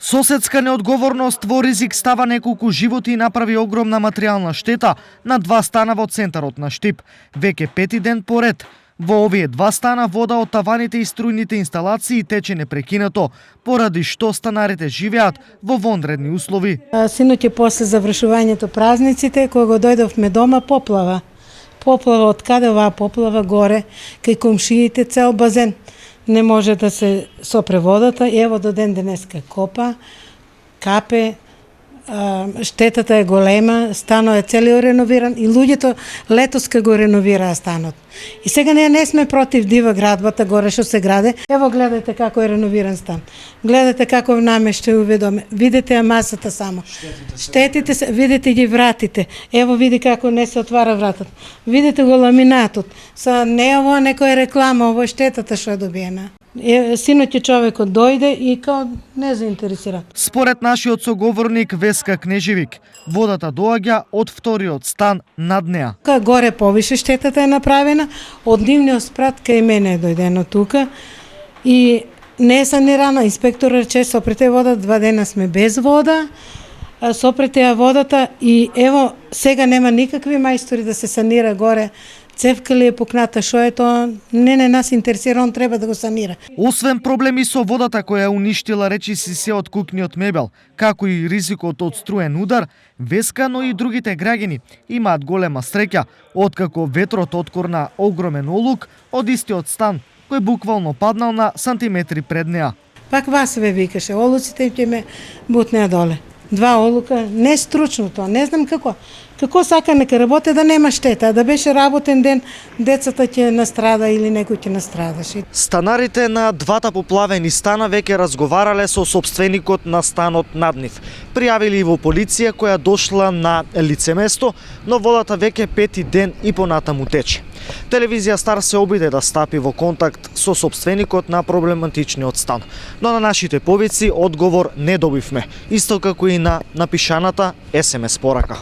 Соседска неодговорност во ризик става неколку животи и направи огромна материјална штета на 2 стана во центарот на Штип. Веќе 5 ден поред. Во овие 2 стана вода од таваните и струјните инсталации тече непрекинато, поради што станарите живеат во вонредни услови. Синоќ после завршувањето празниците, кога дојдовме дома, поплава. Поплава, од каде оваа поплава горе, кај комшиите цел базен. Не може да се сопре водата, ево до ден денеска копа, капе, штетата е голема, станот е целиот реновиран и луѓето летоска го реновираа станот. И сега ние не сме против дива градбата горе што се граде. Ево гледајте како е реновиран стан. Гледајте како намеште уведоме. Видете ја масата само. Штетите се, видите ги вратите. Ево види како не се отвара вратата. Видите го ламинатот. Са не е ово некоја реклама, ово е штетата што е добиена. Синоќ човекот дојде и као не заинтересира. Според нашиот соговорник Веска Кнежевик, водата доаѓа од вториот стан над неа. Горе повише штетата е направена, од нивниот спрат кај мене е дојдено тука и не е санирана. Инспектор рече сопрете вода, 2 дена сме без вода, сопрете ја водата и ево сега нема никакви мајстори да се санира горе. Цевка ли е пукната, шо е тоа, не нас интересира, он треба да го санира. Освен проблеми со водата која уништила речиси се од кукниот мебел, како и ризикот од струен удар, Веска, но и другите граѓани имаат голема среќа, откако ветрот откорна огромен олук од истиот стан, кој буквално паднал на сантиметри пред неа. Пак вас ве викаше, олуците ќе ме бутнеа доле. 2 олука, не стручно тоа, не знам како. Како сака нека работи да нема штета, да беше работен ден, децата ќе настрада или некој ќе настрадаше. Станарите на 2 поплавени стана веќе разговарале со сопственикот на станот над нив. Пријавили во полиција која дошла на лице место, но водата веќе 5 ден и понатаму тече. Телевизија Стар се обиде да стапи во контакт со сопственикот на проблематичниот стан, но на нашите повици одговор не добивме, исто како и на напишаната SMS порака.